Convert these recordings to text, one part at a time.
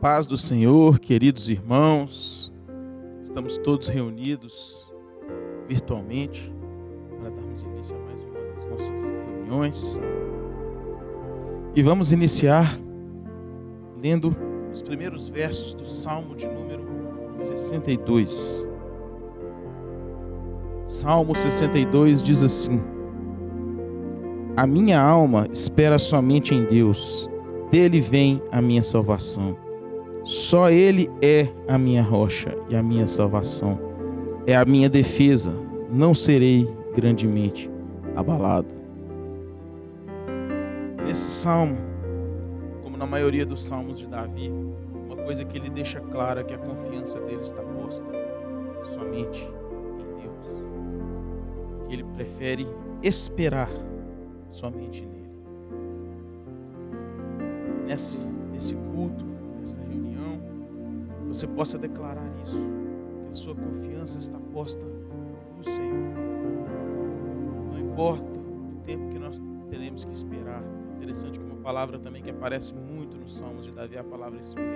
Paz do Senhor, queridos irmãos, estamos todos reunidos virtualmente para darmos início a mais uma das nossas reuniões e vamos iniciar lendo os primeiros versos do Salmo de número 62. Salmo 62 diz assim: A minha alma espera somente em Deus, dele vem a minha salvação. Só Ele é a minha rocha e a minha salvação. É a minha defesa, não serei grandemente abalado. Nesse salmo, como na maioria dos salmos de Davi, uma coisa que ele deixa clara é que a confiança dele está posta somente em Deus. Que ele prefere esperar somente nele. Nesse culto, nessa reunião, você possa declarar isso, que a sua confiança está posta no Senhor. Não importa o tempo que nós teremos que esperar. É interessante que uma palavra também que aparece muito nos Salmos de Davi é a palavra espera,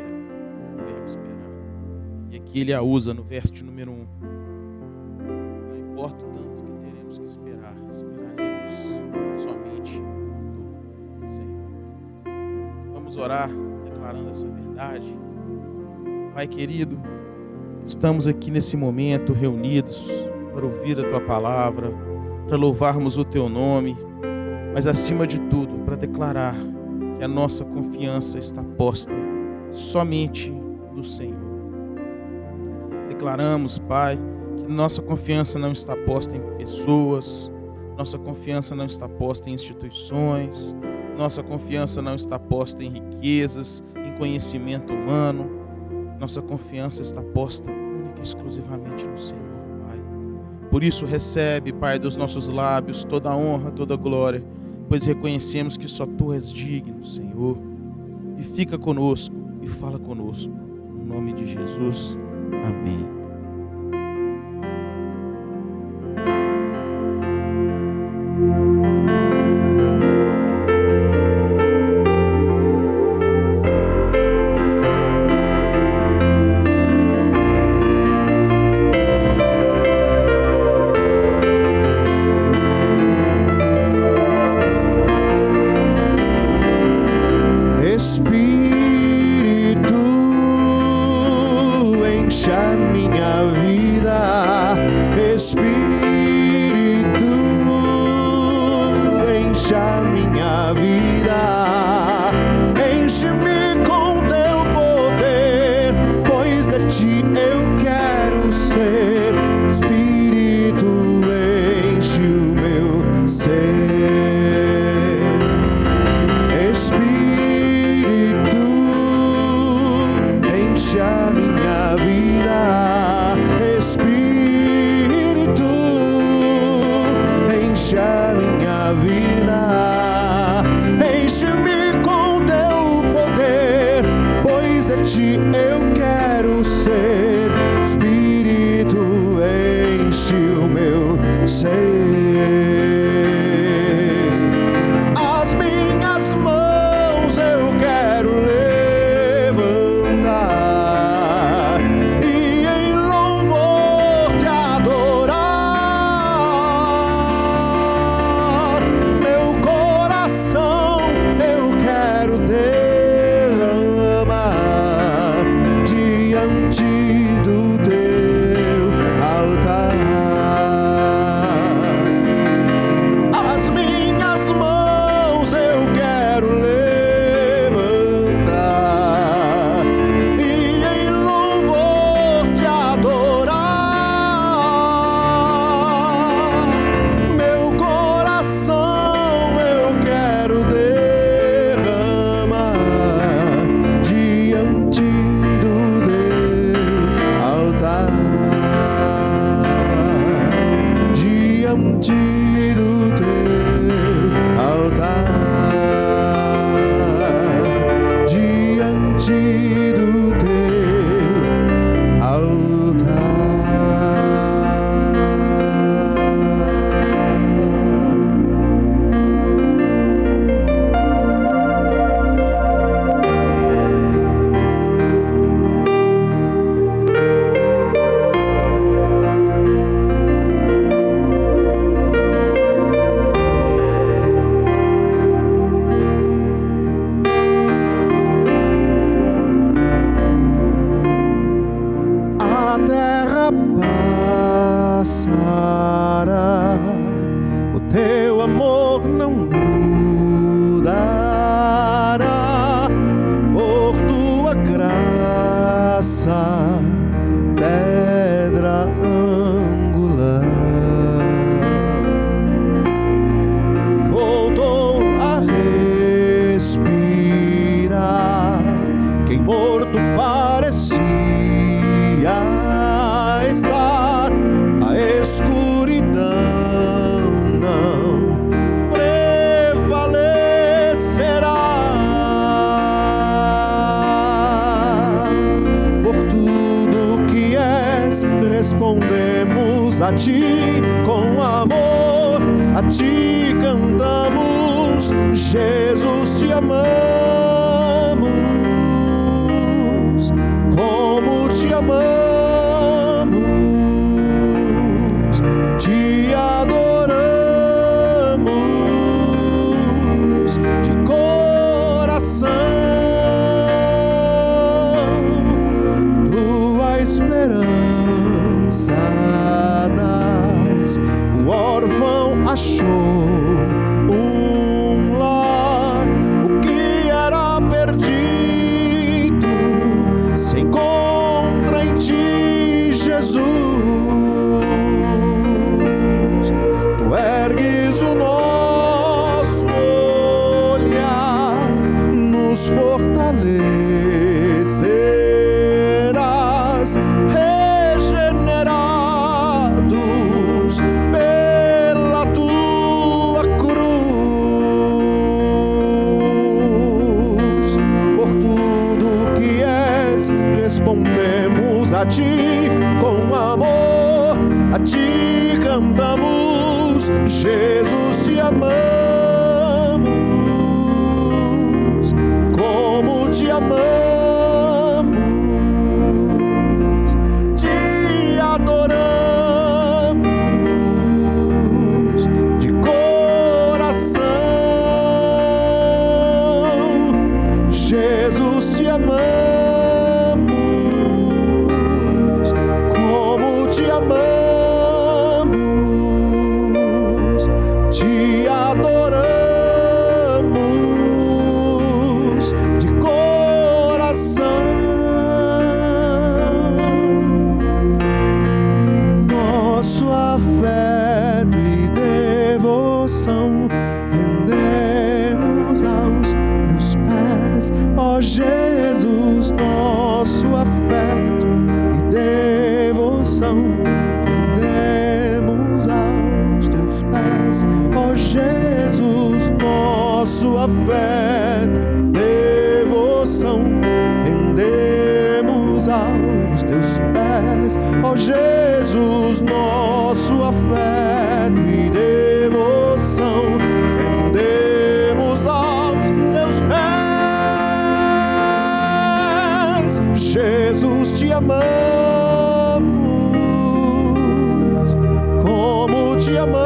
o verbo esperar. E aqui ele a usa no verso de número 1. Não importa o tanto que teremos que esperar, esperaremos somente no Senhor. Vamos orar declarando essa verdade. Pai querido, estamos aqui nesse momento reunidos para ouvir a Tua palavra, para louvarmos o Teu nome, mas acima de tudo para declarar que a nossa confiança está posta somente no Senhor. Declaramos, Pai, que nossa confiança não está posta em pessoas, nossa confiança não está posta em instituições, nossa confiança não está posta em riquezas, em conhecimento humano. Nossa confiança está posta única e exclusivamente no Senhor, Pai. Por isso recebe, Pai, dos nossos lábios toda a honra, toda a glória, pois reconhecemos que só Tu és digno, Senhor. E fica conosco e fala conosco. No nome de Jesus, amém. passará, o teu amor não mudará, por tua graça, pedra angular. Voltou a respirar quem morto parecia estar. A escuridão não prevalecerá. Por tudo que és, respondemos a ti com amor, a ti cantamos, Jesus, te amamos, como te amamos, te adoramos de coração. Tua esperança das, o órfão achou um lar, o que era perdido se encontra em ti, Jesus. Tu ergues o nosso olhar, nos fortalecerás, regenerados pela tua cruz. Por tudo que és, respondemos a ti com amor, a ti cantamos, Jesus, te amamos, como te amamos, te adoramos de coração, Jesus, te amamos, como te amamos, te adoramos de coração. Nosso afeto e devoção rendemos aos teus pés, ó Jesus. Nosso afeto e devoção rendemos aos teus pés, ó Jesus. Nosso afeto e devoção rendemos aos teus pés, ó Jesus. Nosso afeto e devoção rendemos aos teus pés, Jesus, te amamos, como te amamos,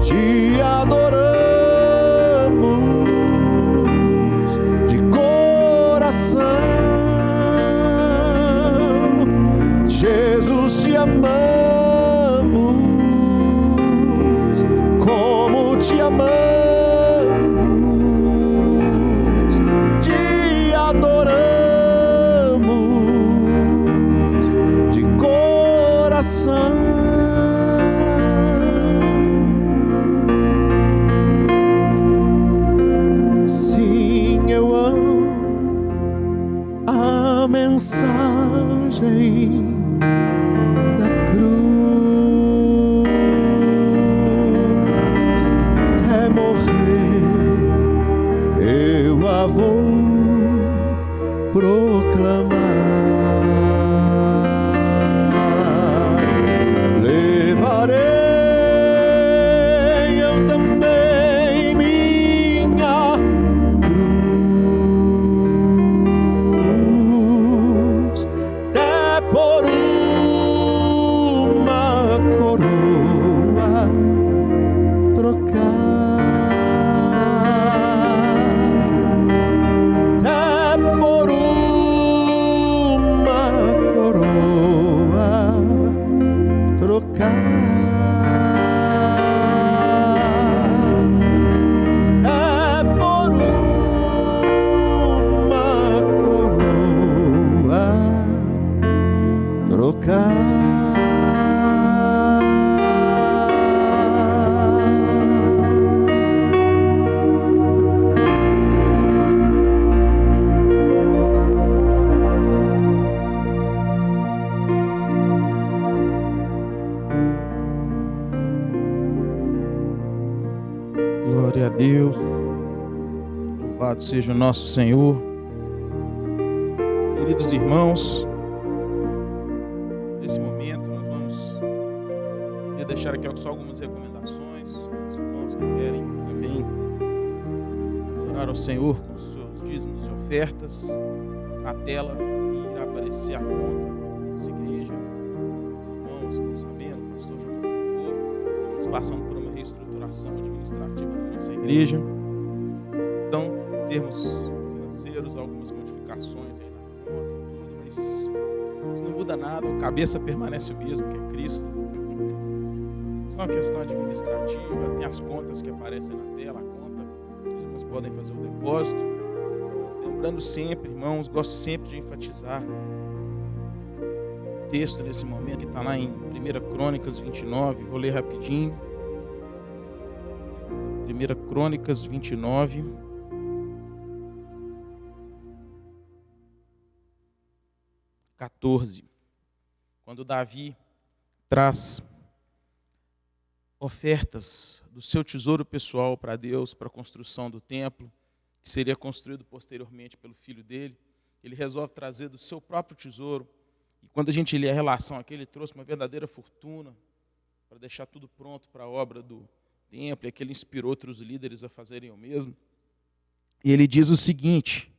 te adoramos de coração, Jesus, te amamos, como te amamos, te adoramos de coração. Sim, eu amo a mensagem da cruz, até morrer eu a vou proclamar. Levarei eu também minha cruz, até por Louvado seja o nosso Senhor. Queridos irmãos, nesse momento nós vamos deixar aqui só algumas recomendações. Os irmãos que querem também adorar ao Senhor com os seus dízimos e ofertas, na tela irá aparecer a conta da nossa igreja. Os irmãos estão sabendo, o pastor já comunicou, estamos passando por uma reestruturação administrativa da nossa igreja. Então, em termos financeiros, algumas modificações aí na conta e tudo, mas isso não muda nada, a cabeça permanece o mesmo, que é Cristo. Só uma questão administrativa, tem as contas que aparecem na tela, a conta, os irmãos podem fazer o depósito. Lembrando sempre, irmãos, gosto sempre de enfatizar o texto nesse momento, que está lá em 1 Crônicas 29, vou ler rapidinho. 1 Crônicas 29, quando Davi traz ofertas do seu tesouro pessoal para Deus, para a construção do templo, que seria construído posteriormente pelo filho dele, ele resolve trazer do seu próprio tesouro. E quando a gente lê a relação aqui, ele trouxe uma verdadeira fortuna para deixar tudo pronto para a obra do templo, e que ele inspirou outros líderes a fazerem o mesmo. E ele diz o seguinte: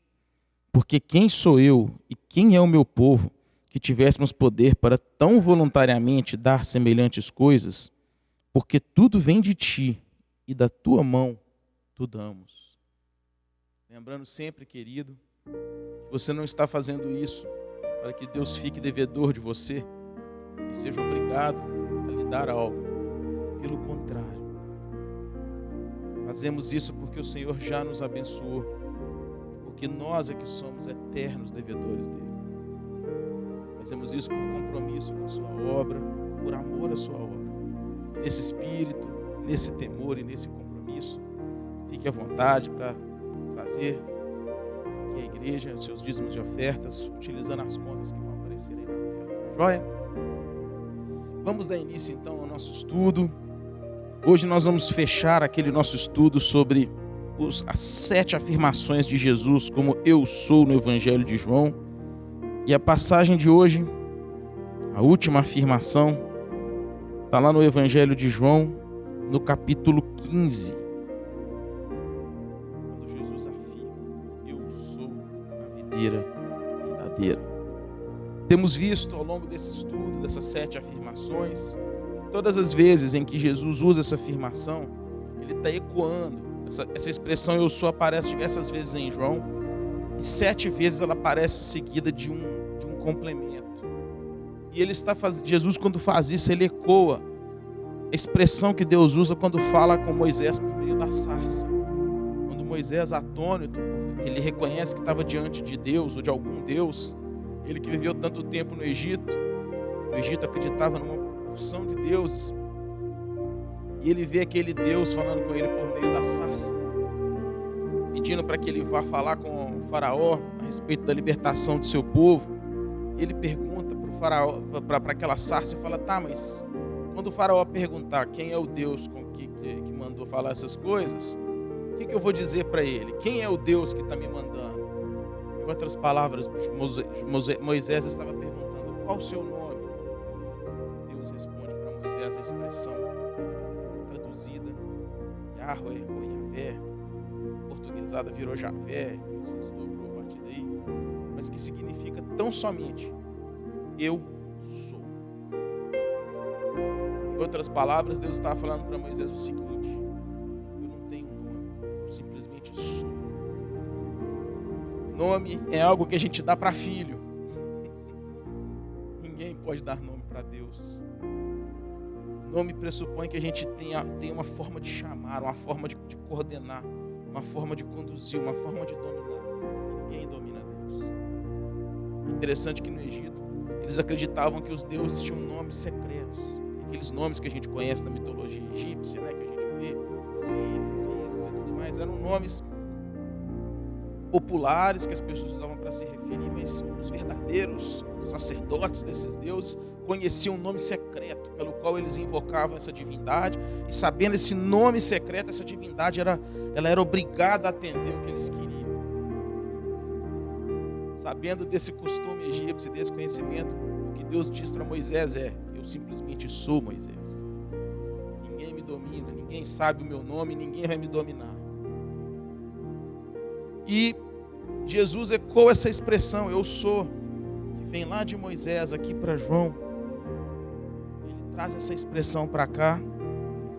porque quem sou eu e quem é o meu povo que tivéssemos poder para tão voluntariamente dar semelhantes coisas? Porque tudo vem de ti e da tua mão tu damos. Lembrando sempre, querido, que você não está fazendo isso para que Deus fique devedor de você e seja obrigado a lhe dar algo. Pelo contrário, fazemos isso porque o Senhor já nos abençoou, porque nós é que somos eternos devedores dele. Fazemos isso por compromisso com a sua obra, por amor à sua obra. Nesse espírito, nesse temor e nesse compromisso, fique à vontade para trazer aqui a igreja os seus dízimos de ofertas, utilizando as contas que vão aparecer aí na tela, tá joia? Vamos dar início então ao nosso estudo. Hoje nós vamos fechar aquele nosso estudo sobre as 7 afirmações de Jesus como eu sou no Evangelho de João. E a passagem de hoje, a última afirmação, está lá no Evangelho de João, no capítulo 15. Quando Jesus afirma, eu sou a videira verdadeira. Temos visto ao longo desse estudo, dessas 7 afirmações, que todas as vezes em que Jesus usa essa afirmação, ele está ecoando. Essa expressão eu sou aparece diversas vezes em João, e 7 vezes ela aparece seguida de um complemento. E Jesus, quando faz isso, ele ecoa a expressão que Deus usa quando fala com Moisés por meio da sarça. Quando Moisés, atônito, ele reconhece que estava diante de Deus ou de algum Deus, ele que viveu tanto tempo no Egito, o Egito acreditava numa porção de deuses, e ele vê aquele Deus falando com ele por meio da sarça, pedindo para que ele vá falar com o faraó a respeito da libertação do seu povo. E ele pergunta para o faraó, para aquela sarça, e fala: tá, mas quando o faraó perguntar quem é o Deus que mandou falar essas coisas, o que eu vou dizer para ele? Quem é o Deus que está me mandando? Em outras palavras, Moisés estava perguntando: qual o seu nome? E Deus responde para Moisés a expressão traduzida, Yahweh ou Yahvé, portuguesada virou Javé, se desdobrou a partir daí, mas que significa tão somente eu sou. Em outras palavras, Deus estava falando para Moisés o seguinte: eu não tenho nome, eu simplesmente sou. Nome é algo que a gente dá para filho. Ninguém pode dar nome para Deus. Nome pressupõe que a gente tenha uma forma de chamar, uma forma de coordenar, uma forma de conduzir, uma forma de dominar. Ninguém domina Deus. Interessante que no Egito eles acreditavam que os deuses tinham nomes secretos. Aqueles nomes que a gente conhece da mitologia egípcia, né, que a gente vê, Osíris, Ísis e tudo mais, eram nomes populares que as pessoas usavam para se referir, mas os verdadeiros sacerdotes desses deuses conheciam um nome secreto pelo qual eles invocavam essa divindade, e sabendo esse nome secreto, essa divindade ela era obrigada a atender o que eles queriam. Sabendo desse costume egípcio, desse conhecimento, o que Deus diz para Moisés é: eu simplesmente sou Moisés. Ninguém me domina, ninguém sabe o meu nome, ninguém vai me dominar. E Jesus ecoa essa expressão, eu sou, que vem lá de Moisés aqui para João. Ele traz essa expressão para cá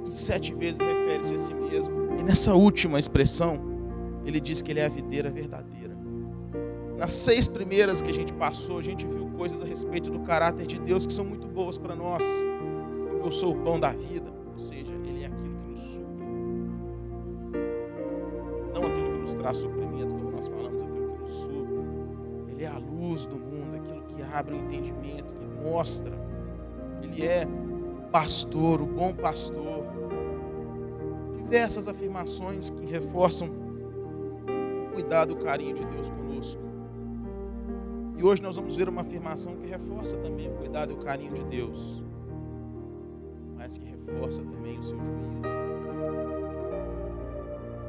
e 7 vezes refere-se a si mesmo. E nessa última expressão, ele diz que ele é a videira verdadeira. Nas 6 primeiras que a gente passou, a gente viu coisas a respeito do caráter de Deus que são muito boas para nós. Como eu sou o pão da vida, ou seja, ele é aquilo que nos supre. Não aquilo que nos traz suprimento, como nós falamos, aquilo que nos supre. Ele é a luz do mundo, aquilo que abre o entendimento, que mostra. Ele é o pastor, o bom pastor. Diversas afirmações que reforçam o cuidado e o carinho de Deus conosco. E hoje nós vamos ver uma afirmação que reforça também o cuidado e o carinho de Deus, mas que reforça também o seu juízo.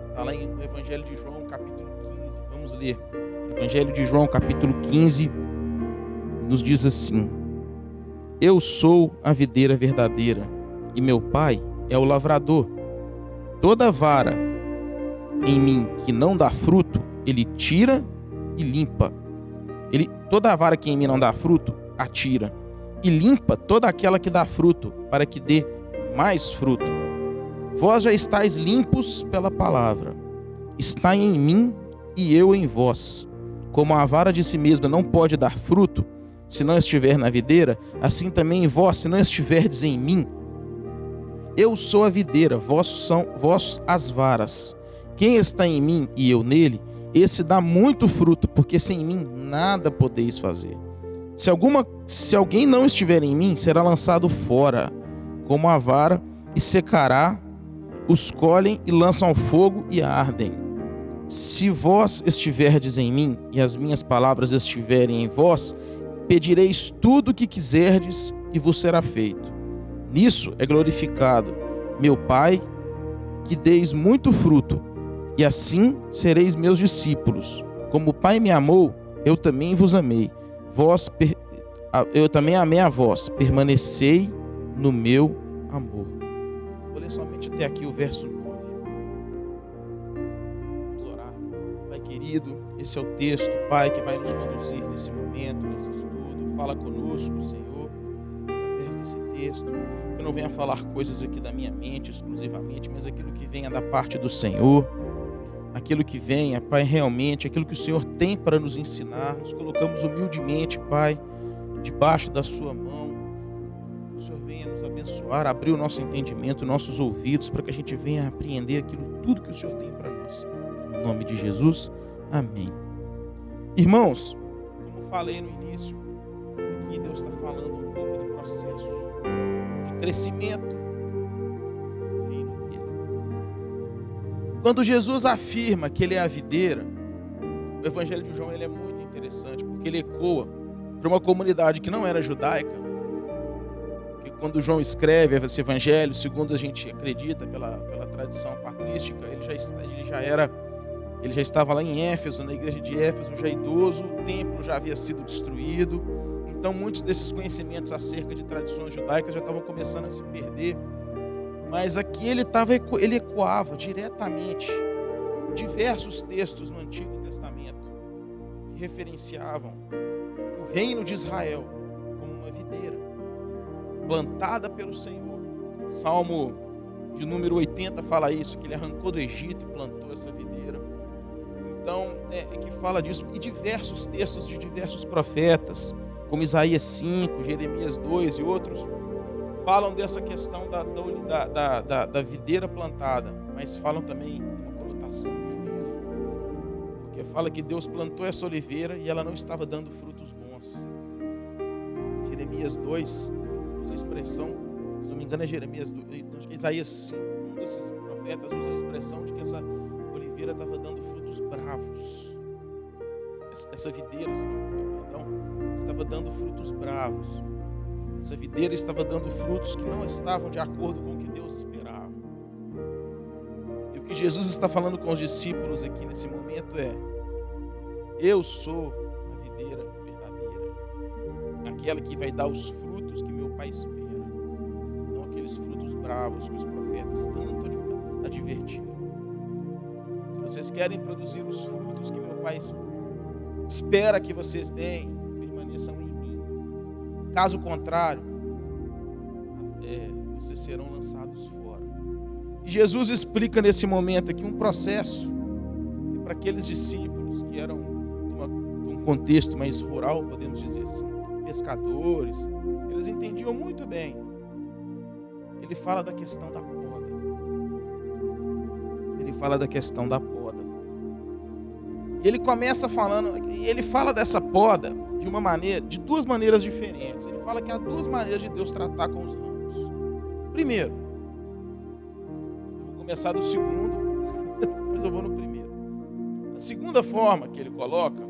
Está lá no Evangelho de João, capítulo 15. Vamos ler. Evangelho de João, capítulo 15, nos diz assim: eu sou a videira verdadeira, e meu Pai é o lavrador. Toda vara em mim que não dá fruto, ele tira e limpa. Toda vara que em mim não dá fruto, atira. E limpa toda aquela que dá fruto, para que dê mais fruto. Vós já estáis limpos pela palavra. Está em mim e eu em vós. Como a vara de si mesma não pode dar fruto, se não estiver na videira, assim também em vós, se não estiverdes em mim. Eu sou a videira, vós as varas. Quem está em mim e eu nele, esse dá muito fruto, porque sem mim nada podeis fazer. Se alguém não estiver em mim, será lançado fora, como a vara, e secará, os colhem e lançam ao fogo e ardem. Se vós estiverdes em mim, e as minhas palavras estiverem em vós, pedireis tudo o que quiserdes, e vos será feito. Nisso é glorificado meu Pai, que deis muito fruto, e assim sereis meus discípulos. Como o Pai me amou, eu também vos amei. Eu também amei a vós. Permanecei no meu amor. Vou ler somente até aqui o verso 9. Vamos orar. Pai querido, esse é o texto, Pai, que vai nos conduzir nesse momento, nesse estudo. Fala conosco, Senhor, através desse texto. Que eu não venha falar coisas aqui da minha mente exclusivamente, mas aquilo que venha da parte do Senhor. Aquilo que venha, Pai, realmente, aquilo que o Senhor tem para nos ensinar. Nos colocamos humildemente, Pai, debaixo da sua mão. O Senhor venha nos abençoar, abrir o nosso entendimento, nossos ouvidos, para que a gente venha apreender tudo que o Senhor tem para nós. Em nome de Jesus, amém. Irmãos, como falei no início, aqui Deus está falando um pouco do processo de crescimento. Quando Jesus afirma que ele é a videira, o Evangelho de João ele é muito interessante, porque ele ecoa para uma comunidade que não era judaica. Porque quando João escreve esse Evangelho, segundo a gente acredita pela tradição patrística, ele já estava lá em Éfeso, na igreja de Éfeso, já idoso, o templo já havia sido destruído. Então muitos desses conhecimentos acerca de tradições judaicas já estavam começando a se perder. Mas aqui ele ecoava diretamente diversos textos no Antigo Testamento que referenciavam o reino de Israel como uma videira plantada pelo Senhor. O Salmo de número 80 fala isso, que ele arrancou do Egito e plantou essa videira. Então, que fala disso. E diversos textos de diversos profetas, como Isaías 5, Jeremias 2 e outros, falam dessa questão da videira plantada, mas falam também de uma conotação de juízo, porque fala que Deus plantou essa oliveira e ela não estava dando frutos bons. Jeremias 2 usa a expressão, se não me engano é Jeremias 2, Isaías 5, um desses profetas usa a expressão de que essa oliveira estava dando frutos bravos. Essa videira, perdão, estava dando frutos bravos. Essa videira estava dando frutos que não estavam de acordo com o que Deus esperava. E o que Jesus está falando com os discípulos aqui nesse momento é: eu sou a videira verdadeira, aquela que vai dar os frutos que meu Pai espera, não aqueles frutos bravos que os profetas tanto advertiram. Se vocês querem produzir os frutos que meu Pai espera que vocês deem, permaneçam em mim. Caso contrário, vocês serão lançados fora. E Jesus explica nesse momento aqui um processo que, para aqueles discípulos que eram de um contexto mais rural, podemos dizer assim, pescadores, eles entendiam muito bem. Ele fala da questão da poda. Ele fala da questão da poda. E ele começa falando, e ele fala dessa poda de duas maneiras diferentes. Ele fala que há duas maneiras de Deus tratar com os ramos. Primeiro, eu vou começar do segundo, depois eu vou no primeiro. A segunda forma que ele coloca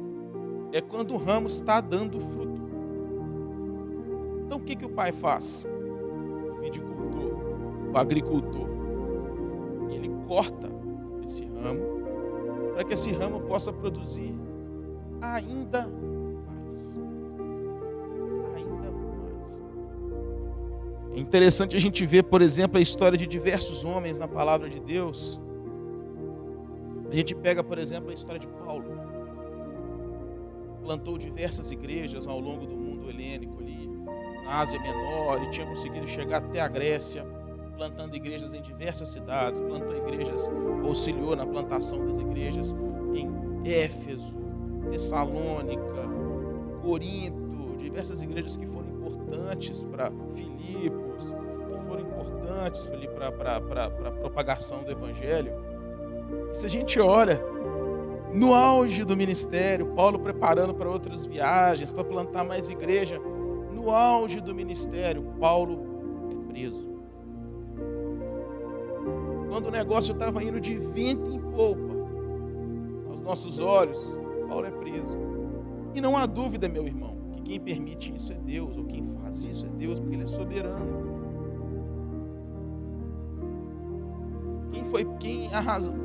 é quando o ramo está dando fruto. Então o que o pai faz? O viticultor, o agricultor, ele corta esse ramo para que esse ramo possa produzir ainda mais. Ainda mais. É interessante a gente ver, por exemplo, a história de diversos homens na palavra de Deus. A gente pega, por exemplo, a história de Paulo. Plantou diversas igrejas ao longo do mundo helênico ali, na Ásia Menor, e tinha conseguido chegar até a Grécia, plantando igrejas em diversas cidades, plantou igrejas, auxiliou na plantação das igrejas em Éfeso, Tessalônica, Corinto, diversas igrejas que foram importantes para Filipos, que foram importantes para a propagação do Evangelho. E se a gente olha, no auge do ministério, Paulo preparando para outras viagens, para plantar mais igreja, no auge do ministério, Paulo é preso. Quando o negócio estava indo de vento em polpa, aos nossos olhos, Paulo é preso. E não há dúvida, meu irmão, que quem permite isso é Deus, ou quem faz isso é Deus, porque Ele é soberano.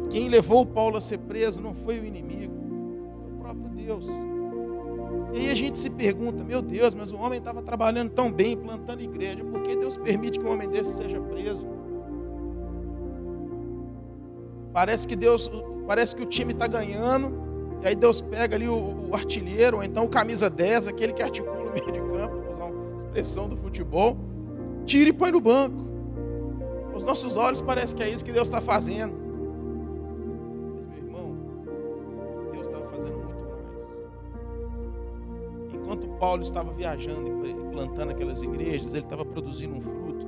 Quem levou Paulo a ser preso não foi o inimigo, foi o próprio Deus. E aí a gente se pergunta: meu Deus, mas o homem estava trabalhando tão bem, plantando igreja, por que Deus permite que um homem desse seja preso? Parece que o time está ganhando, e aí Deus pega ali o artilheiro, ou então o camisa 10, aquele que articula o meio de campo, vou usar uma expressão do futebol, tira e põe no banco. Aos nossos olhos parece que é isso que Deus está fazendo. Mas, meu irmão, Deus estava fazendo muito mais. Enquanto Paulo estava viajando e plantando aquelas igrejas, ele estava produzindo um fruto,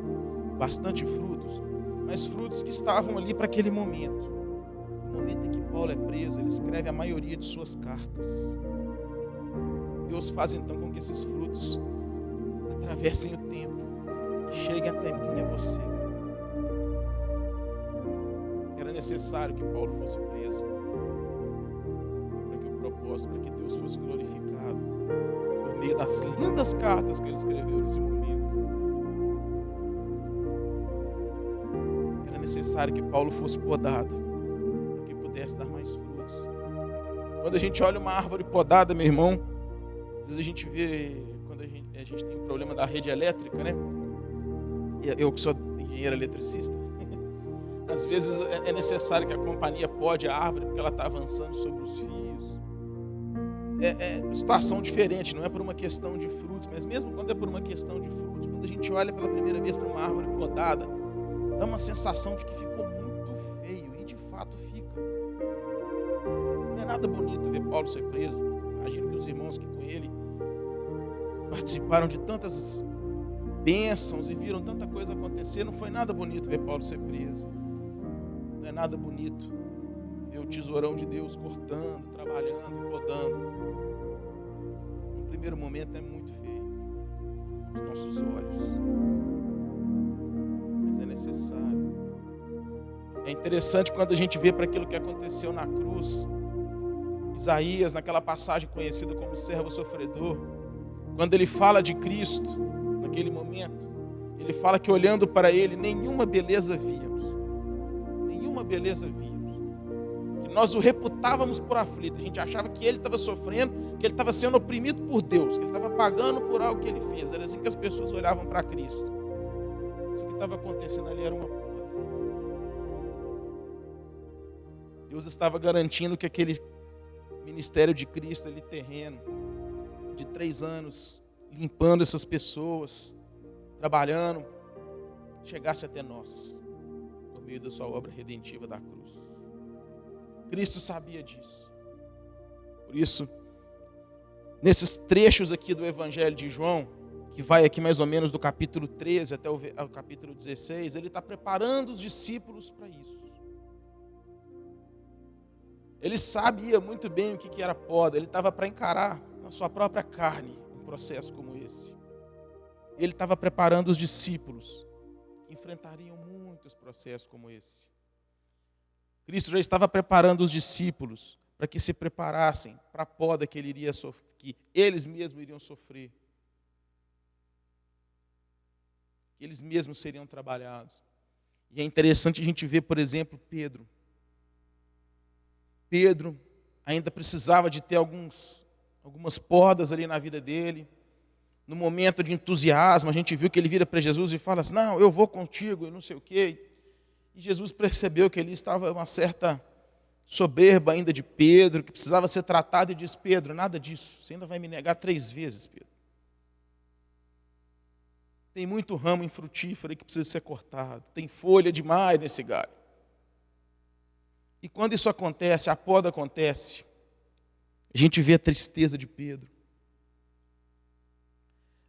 bastante frutos, mas frutos que estavam ali para aquele momento. No momento em que Paulo é preso, ele escreve a maioria de suas cartas. Deus faz então com que esses frutos atravessem o tempo e cheguem até mim e a você. Era necessário que Paulo fosse preso para que o propósito, para que Deus fosse glorificado por meio das lindas cartas que ele escreveu nesse momento. Era necessário que Paulo fosse podado para que pudesse dar mais frutos. Quando a gente olha uma árvore podada, meu irmão, às vezes a gente vê, quando a gente tem um problema da rede elétrica, né? Eu que sou engenheiro eletricista, às vezes é necessário que a companhia pode a árvore porque ela está avançando sobre os fios. É uma situação diferente, não é por uma questão de frutos, mas mesmo quando é por uma questão de frutos, quando a gente olha pela primeira vez para uma árvore podada, dá uma sensação de que ficou muito feio, e de fato fica. Não é nada bonito ver Paulo ser preso. Imagino que os irmãos que com ele participaram de tantas bênçãos e viram tanta coisa acontecer, não foi nada bonito ver Paulo ser preso. Não é nada bonito ver o tesourão de Deus cortando, trabalhando e podando. No primeiro momento é muito feio aos nossos olhos, mas é necessário. É interessante quando a gente vê para aquilo que aconteceu na cruz. Isaías, naquela passagem conhecida como servo sofredor, quando ele fala de Cristo, naquele momento, ele fala que olhando para ele, nenhuma beleza víamos. Nenhuma beleza víamos. Que nós o reputávamos por aflito. A gente achava que ele estava sofrendo, que ele estava sendo oprimido por Deus, que ele estava pagando por algo que ele fez. Era assim que as pessoas olhavam para Cristo. Mas o que estava acontecendo ali era uma poda. Deus estava garantindo que aquele ministério de Cristo ali terreno, de 3 anos, limpando essas pessoas, trabalhando, chegasse até nós, por meio da sua obra redentiva da cruz. Cristo sabia disso. Por isso, nesses trechos aqui do Evangelho de João, que vai aqui mais ou menos do capítulo 13 até o capítulo 16, ele está preparando os discípulos para isso. Ele sabia muito bem o que era poda, ele estava para encarar na sua própria carne um processo como esse. Ele estava preparando os discípulos que enfrentariam muitos processos como esse. Cristo já estava preparando os discípulos para que se preparassem para a poda que que eles mesmos iriam sofrer. Que eles mesmos seriam trabalhados. E é interessante a gente ver, por exemplo, Pedro. Pedro ainda precisava de ter algumas podas ali na vida dele. No momento de entusiasmo, a gente viu que ele vira para Jesus e fala assim, não, eu vou contigo, e não sei o quê. E Jesus percebeu que ali estava uma certa soberba ainda de Pedro, que precisava ser tratado, e diz, Pedro, nada disso, você ainda vai me negar 3 vezes, Pedro. Tem muito ramo infrutífero aí que precisa ser cortado, tem folha demais nesse galho. E quando isso acontece, a poda acontece, a gente vê a tristeza de Pedro.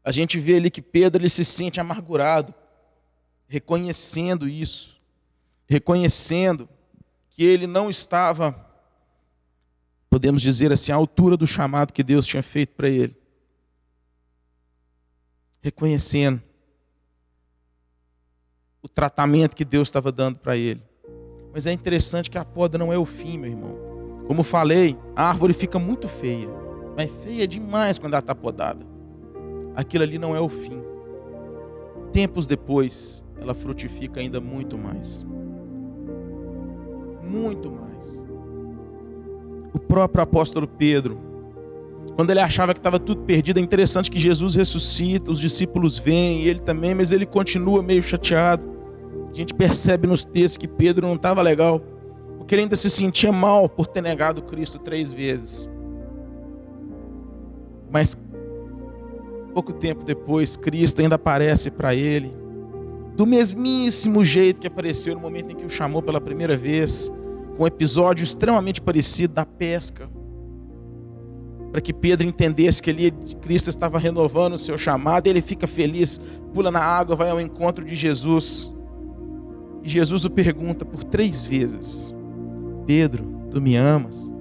A gente vê ali que Pedro ele se sente amargurado, reconhecendo isso, reconhecendo que ele não estava, podemos dizer assim, à altura do chamado que Deus tinha feito para ele. Reconhecendo o tratamento que Deus estava dando para ele. Mas é interessante que a poda não é o fim, meu irmão. Como falei, a árvore fica muito feia, mas feia demais quando ela está podada. Aquilo ali não é o fim. Tempos depois, ela frutifica ainda muito mais. Muito mais. O próprio apóstolo Pedro, quando ele achava que estava tudo perdido, é interessante que Jesus ressuscita, os discípulos vêm, e ele também, mas ele continua meio chateado. A gente percebe nos textos que Pedro não estava legal, porque ele ainda se sentia mal por ter negado Cristo 3 vezes. Mas pouco tempo depois, Cristo ainda aparece para ele, do mesmíssimo jeito que apareceu no momento em que o chamou pela primeira vez, com um episódio extremamente parecido da pesca, para que Pedro entendesse que ali Cristo estava renovando o seu chamado, e ele fica feliz, pula na água, vai ao encontro de Jesus. E Jesus o pergunta por 3 vezes, Pedro, tu me amas?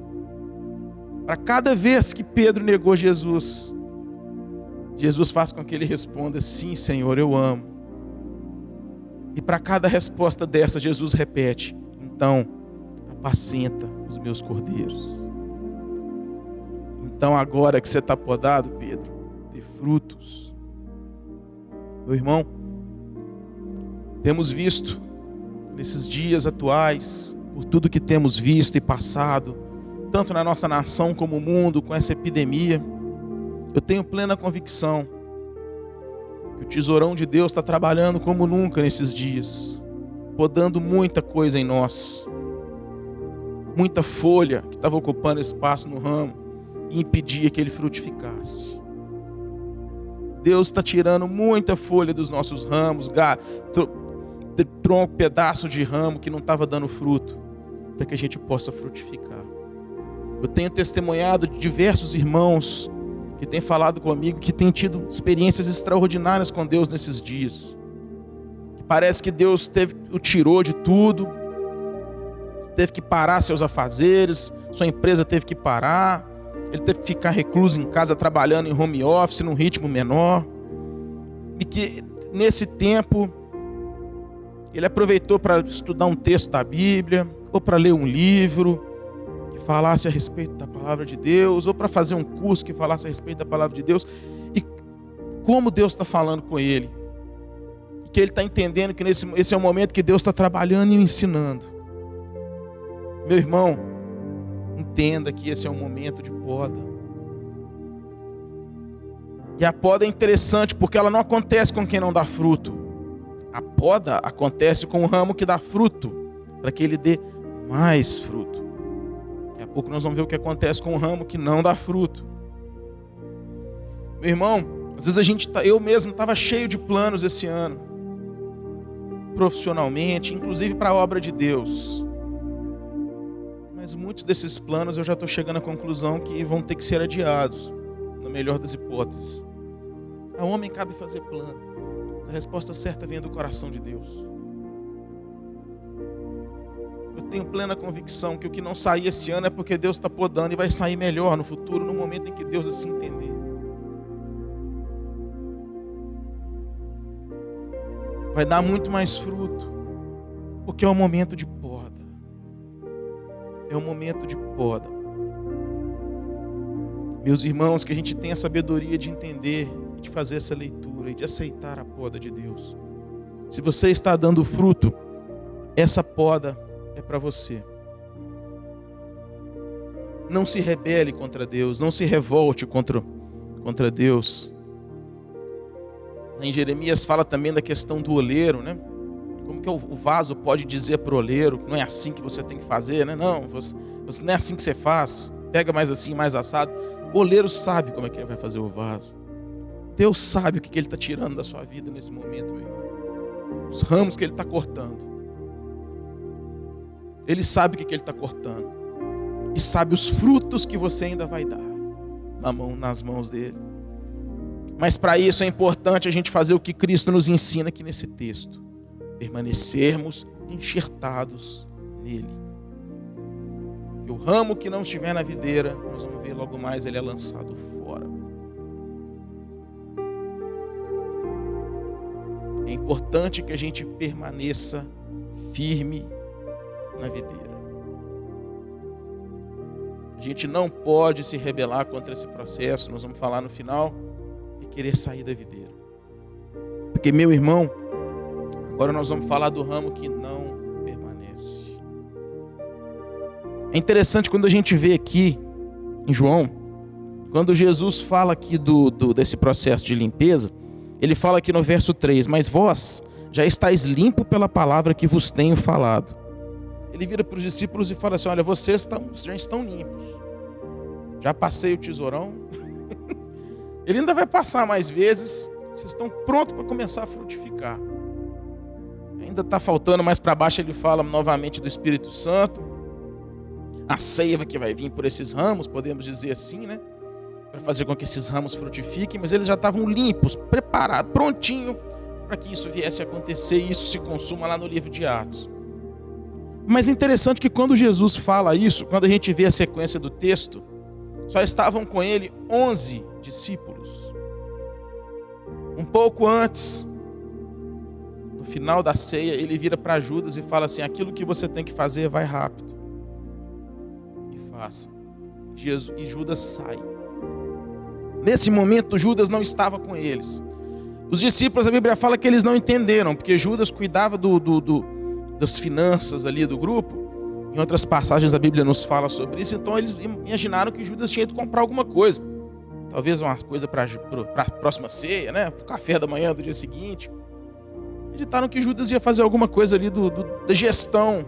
Para cada vez que Pedro negou Jesus, Jesus faz com que ele responda, sim, Senhor, eu amo. E para cada resposta dessa, Jesus repete, então, apacenta os meus cordeiros. Então agora que você está podado, Pedro, dê frutos. Meu irmão, temos visto nesses dias atuais, por tudo que temos visto e passado, tanto na nossa nação como no mundo, com essa epidemia, eu tenho plena convicção que o tesourão de Deus está trabalhando como nunca nesses dias, podando muita coisa em nós, muita folha que estava ocupando espaço no ramo e impedia que ele frutificasse. Deus está tirando muita folha dos nossos ramos, tronco, pedaço de ramo que não estava dando fruto, para que a gente possa frutificar. Eu tenho testemunhado de diversos irmãos que têm falado comigo, que têm tido experiências extraordinárias com Deus nesses dias. Parece que Deus o tirou de tudo, teve que parar seus afazeres, sua empresa teve que parar, ele teve que ficar recluso em casa trabalhando em home office, num ritmo menor, e que nesse tempo ele aproveitou para estudar um texto da Bíblia, ou para ler um livro que falasse a respeito da palavra de Deus, ou para fazer um curso que falasse a respeito da palavra de Deus. E como Deus está falando com ele. E que ele está entendendo que esse é o momento que Deus está trabalhando e ensinando. Meu irmão, entenda que esse é um momento de poda. E a poda é interessante porque ela não acontece com quem não dá fruto. A poda acontece com o ramo que dá fruto, para que ele dê mais fruto. Daqui a pouco nós vamos ver o que acontece com o ramo que não dá fruto. Meu irmão, às vezes eu mesmo estava cheio de planos esse ano, profissionalmente, inclusive para a obra de Deus. Mas muitos desses planos eu já estou chegando à conclusão que vão ter que ser adiados, na melhor das hipóteses. Ao homem cabe fazer plano, mas a resposta certa vem do coração de Deus. Eu tenho plena convicção que o que não sair esse ano é porque Deus está podando e vai sair melhor no futuro, no momento em que Deus assim entender. Vai dar muito mais fruto, porque é um momento de poda. É um momento de poda. Meus irmãos, que a gente tenha a sabedoria de entender e de fazer essa leitura e de aceitar a poda de Deus. Se você está dando fruto, essa poda é para você. Não se rebele contra Deus, não se revolte contra Deus. Em Jeremias fala também da questão do oleiro, né? Como que o vaso pode dizer para o oleiro que não é assim que você tem que fazer, né? Não, não é assim que você faz. Pega mais assim, mais assado. O oleiro sabe como é que ele vai fazer o vaso. Deus sabe o que ele está tirando da sua vida nesse momento, meu irmão. Os ramos que ele está cortando. Ele sabe o que ele está cortando. E sabe os frutos que você ainda vai dar nas mãos dele. Mas para isso é importante a gente fazer o que Cristo nos ensina aqui nesse texto. Permanecermos enxertados nele. E o ramo que não estiver na videira, nós vamos ver logo mais, ele é lançado fora. É importante que a gente permaneça firme na videira. A gente não pode se rebelar contra esse processo, nós vamos falar no final, e querer sair da videira. Porque, meu irmão, agora nós vamos falar do ramo que não permanece. É interessante quando a gente vê aqui em João, quando Jesus fala aqui desse processo de limpeza, ele fala aqui no verso 3, mas vós já estáis limpo pela palavra que vos tenho falado. Ele vira para os discípulos e fala assim, olha, vocês já estão limpos. Já passei o tesourão. Ele ainda vai passar mais vezes. Vocês estão prontos para começar a frutificar. Ainda está faltando mais para baixo, ele fala novamente do Espírito Santo. A seiva que vai vir por esses ramos, podemos dizer assim, né? Para fazer com que esses ramos frutifiquem. Mas eles já estavam limpos, preparados, prontinho para que isso viesse a acontecer e isso se consuma lá no livro de Atos. Mas é interessante que quando Jesus fala isso, quando a gente vê a sequência do texto, só estavam com ele 11 discípulos. Um pouco antes, no final da ceia, ele vira para Judas e fala assim, aquilo que você tem que fazer, vai rápido. E faça. E Judas sai. Nesse momento, Judas não estava com eles. Os discípulos, a Bíblia fala que eles não entenderam, porque Judas cuidava das finanças ali do grupo. Em outras passagens a Bíblia nos fala sobre isso. Então eles imaginaram que Judas tinha ido comprar alguma coisa. Talvez uma coisa para a próxima ceia, né? Para o café da manhã do dia seguinte. Acreditaram que Judas ia fazer alguma coisa ali da gestão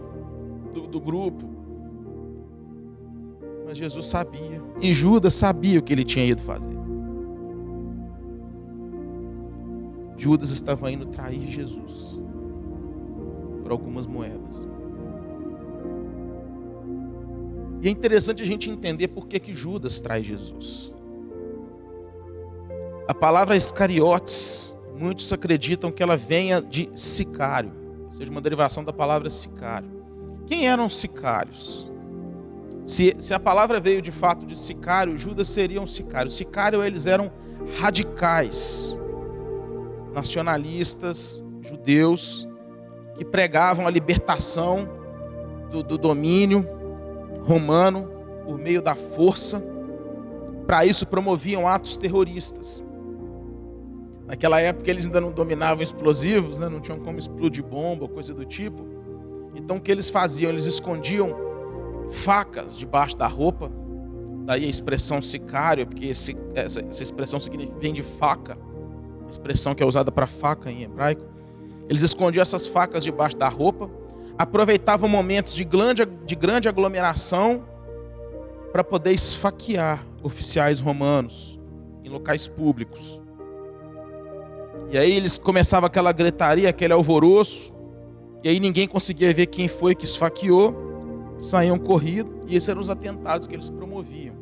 do grupo. Mas Jesus sabia. E Judas sabia o que ele tinha ido fazer. Judas estava indo trair Jesus por algumas moedas. E é interessante a gente entender por que Judas trai Jesus. A palavra Iscariotes, muitos acreditam que ela venha de sicário, ou seja, uma derivação da palavra sicário. Quem eram os sicários? Se a palavra veio de fato de sicário, Judas seria um sicário. Sicário, eles eram radicais, nacionalistas, judeus, que pregavam a libertação do domínio romano por meio da força. Para isso promoviam atos terroristas. Naquela época eles ainda não dominavam explosivos, né? Não tinham como explodir bomba, coisa do tipo. Então o que eles faziam? Eles escondiam facas debaixo da roupa. Daí a expressão sicário, porque essa expressão vem de faca. A expressão que é usada para faca em hebraico. Eles escondiam essas facas debaixo da roupa. Aproveitavam momentos de grande aglomeração para poder esfaquear oficiais romanos em locais públicos. E aí eles começavam aquela gritaria, aquele alvoroço, e aí ninguém conseguia ver quem foi que esfaqueou, saíam corridos, e esses eram os atentados que eles promoviam.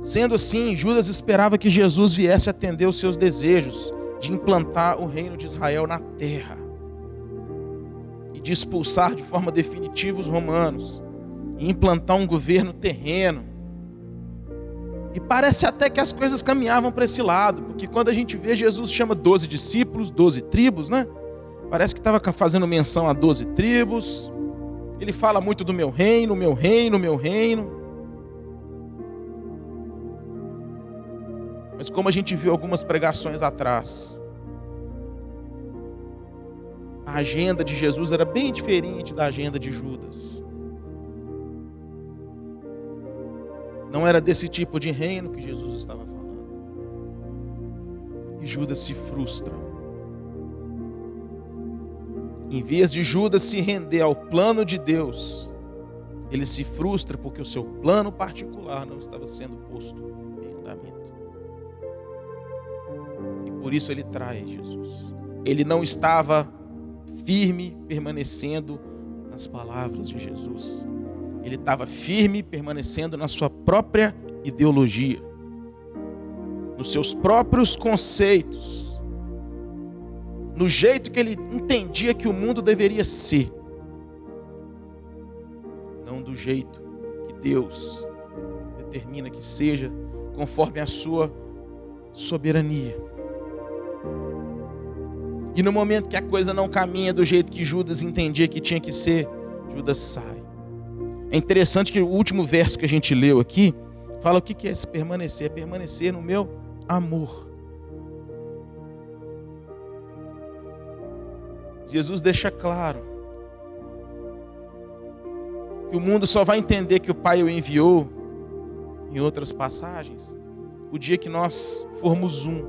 Sendo assim, Judas esperava que Jesus viesse atender os seus desejos de implantar o reino de Israel na terra e de expulsar de forma definitiva os romanos e implantar um governo terreno. E parece até que as coisas caminhavam para esse lado, porque quando a gente vê, Jesus chama 12 discípulos, 12 tribos, né? Parece que estava fazendo menção a 12 tribos. Ele fala muito do meu reino, meu reino, meu reino. Mas como a gente viu algumas pregações atrás, a agenda de Jesus era bem diferente da agenda de Judas. Não era desse tipo de reino que Jesus estava falando. E Judas se frustra. Em vez de Judas se render ao plano de Deus, ele se frustra porque o seu plano particular não estava sendo posto em andamento. E por isso ele trai Jesus. Ele não estava firme, permanecendo nas palavras de Jesus. Ele estava firme, permanecendo na sua própria ideologia, nos seus próprios conceitos, no jeito que ele entendia que o mundo deveria ser, não do jeito que Deus determina que seja, conforme a sua soberania. E no momento que a coisa não caminha do jeito que Judas entendia que tinha que ser, Judas sai. É interessante que o último verso que a gente leu aqui fala o que é esse permanecer. É permanecer no meu amor. Jesus deixa claro que o mundo só vai entender que o Pai o enviou, em outras passagens, o dia que nós formos um,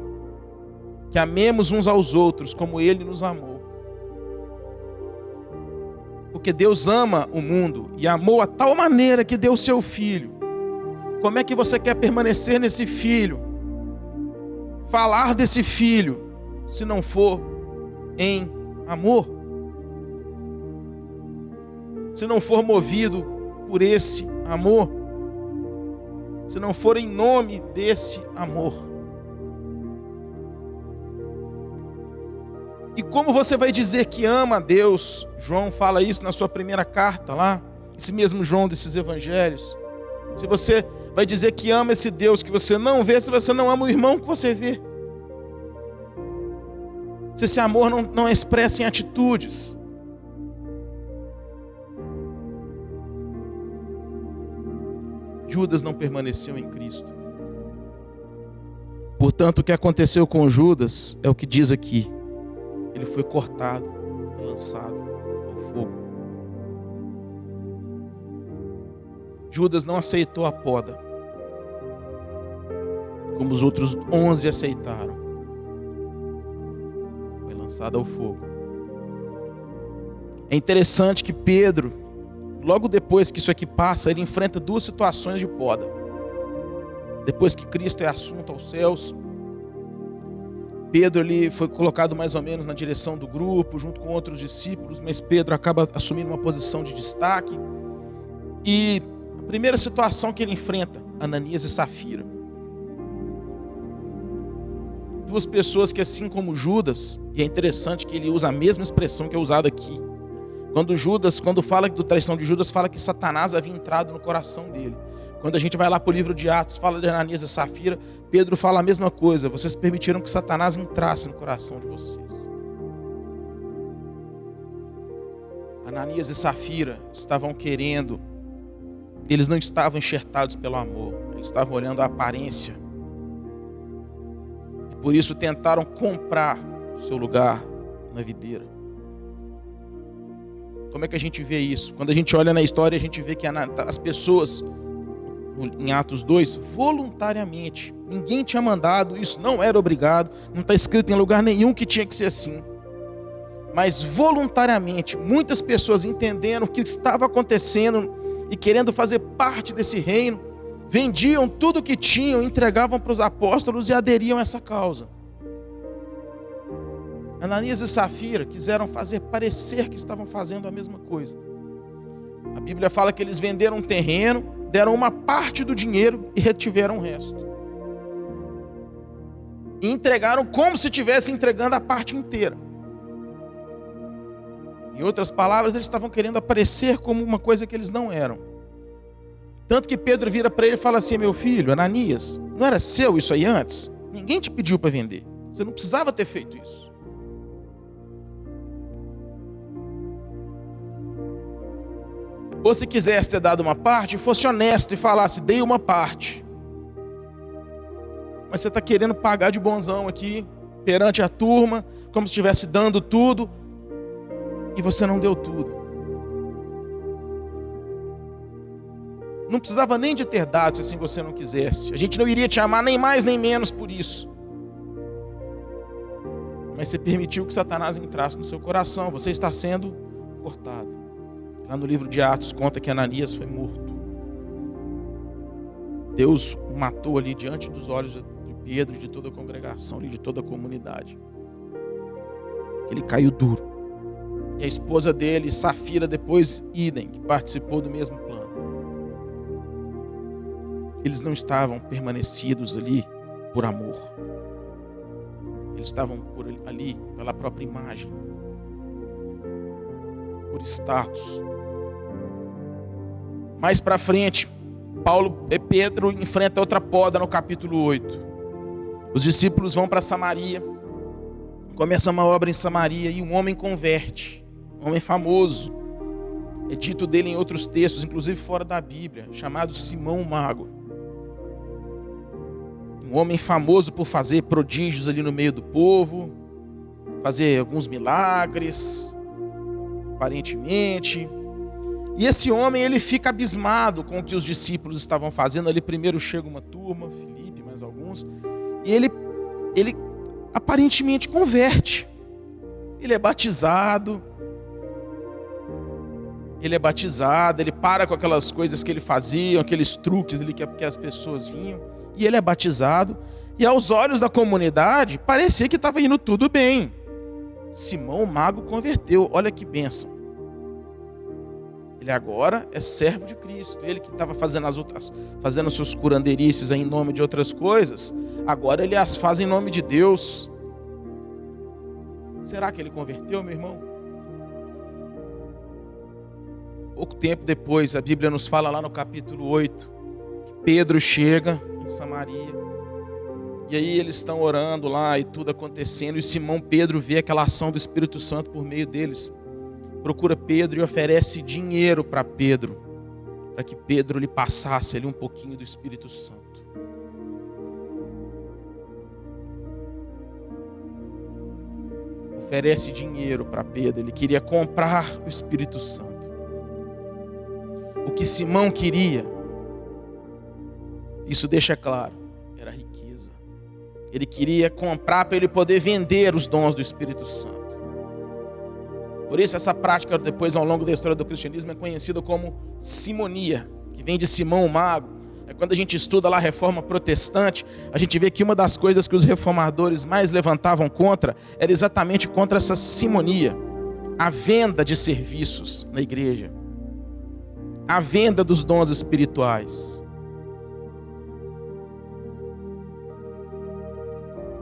que amemos uns aos outros como Ele nos amou. Porque Deus ama o mundo e amou a tal maneira que deu o seu Filho. Como é que você quer permanecer nesse Filho? Falar desse Filho, se não for em amor? Se não for movido por esse amor? Se não for em nome desse amor? E como você vai dizer que ama a Deus? João fala isso na sua primeira carta lá, esse mesmo João desses evangelhos. Se você vai dizer que ama esse Deus que você não vê, se você não ama o irmão que você vê. Se esse amor não é expresso em atitudes. Judas não permaneceu em Cristo. Portanto, o que aconteceu com Judas é o que diz aqui. Ele foi cortado e lançado ao fogo. Judas não aceitou a poda, como os outros 11 aceitaram. Foi lançado ao fogo. É interessante que Pedro, logo depois que isso aqui passa, ele enfrenta duas situações de poda. Depois que Cristo é assunto aos céus, Pedro ele foi colocado mais ou menos na direção do grupo, junto com outros discípulos, mas Pedro acaba assumindo uma posição de destaque. E a primeira situação que ele enfrenta, Ananias e Safira. Duas pessoas que, assim como Judas, e é interessante que ele usa a mesma expressão que é usada aqui. Quando fala da traição de Judas, fala que Satanás havia entrado no coração dele. Quando a gente vai lá para o livro de Atos, fala de Ananias e Safira, Pedro fala a mesma coisa. Vocês permitiram que Satanás entrasse no coração de vocês. Ananias e Safira estavam querendo, eles não estavam enxertados pelo amor, eles estavam olhando a aparência. por isso tentaram comprar o seu lugar na videira. Como é que a gente vê isso? Quando a gente olha na história, a gente vê que as pessoas, em Atos 2, voluntariamente, ninguém tinha mandado, isso não era obrigado, não está escrito em lugar nenhum que tinha que ser assim. Mas voluntariamente, muitas pessoas entendendo o que estava acontecendo e querendo fazer parte desse reino, vendiam tudo o que tinham, entregavam para os apóstolos e aderiam a essa causa. Ananias e Safira quiseram fazer parecer que estavam fazendo a mesma coisa. A Bíblia fala que eles venderam um terreno, deram uma parte do dinheiro e retiveram o resto. E entregaram como se estivessem entregando a parte inteira. Em outras palavras, eles estavam querendo aparecer como uma coisa que eles não eram. Tanto que Pedro vira para ele e fala assim: meu filho, Ananias, não era seu isso aí antes? Ninguém te pediu para vender. Você não precisava ter feito isso. Ou se quisesse ter dado uma parte, fosse honesto e falasse: dei uma parte. Mas você está querendo pagar de bonzão aqui, perante a turma, como se estivesse dando tudo, e você não deu tudo. Não precisava nem de ter dado, se assim você não quisesse. A gente não iria te amar nem mais nem menos por isso. Mas você permitiu que Satanás entrasse no seu coração. Você está sendo cortado. Lá no livro de Atos conta que Ananias foi morto. Deus o matou ali diante dos olhos de Pedro e de toda a congregação e de toda a comunidade. Ele caiu duro. E a esposa dele, Safira, depois idem, que participou do mesmo plano. Eles não estavam permanecidos ali por amor. Eles estavam ali pela própria imagem, por status. Mais para frente, Pedro enfrenta outra poda no capítulo 8. Os discípulos vão para Samaria, começa uma obra em Samaria e um homem converte, um homem famoso. É dito dele em outros textos, inclusive fora da Bíblia, chamado Simão o Mago. Um homem famoso por fazer prodígios ali no meio do povo, fazer alguns milagres, aparentemente. E esse homem, ele fica abismado com o que os discípulos estavam fazendo. Ali primeiro chega uma turma, Filipe, mais alguns, e ele aparentemente converte. Ele é batizado, ele para com aquelas coisas que ele fazia, aqueles truques ali que as pessoas vinham, e ele é batizado, e aos olhos da comunidade, parecia que estava indo tudo bem. Simão o Mago converteu, olha que bênção. Ele agora é servo de Cristo. Ele que estava fazendo seus curandeirices em nome de outras coisas, agora ele as faz em nome de Deus. Será que ele converteu, meu irmão? Pouco tempo depois, a Bíblia nos fala lá no capítulo 8, que Pedro chega em Samaria. E aí eles estão orando lá e tudo acontecendo. E Simão Pedro vê aquela ação do Espírito Santo por meio deles. Procura Pedro e oferece dinheiro para Pedro, para que Pedro lhe passasse ali um pouquinho do Espírito Santo. Oferece dinheiro para Pedro, ele queria comprar o Espírito Santo. O que Simão queria, isso deixa claro, era riqueza. Ele queria comprar para ele poder vender os dons do Espírito Santo. Por isso essa prática depois ao longo da história do cristianismo é conhecida como simonia, que vem de Simão o Mago. Quando a gente estuda lá a reforma protestante, a gente vê que uma das coisas que os reformadores mais levantavam contra era exatamente contra essa simonia, a venda de serviços na igreja, a venda dos dons espirituais.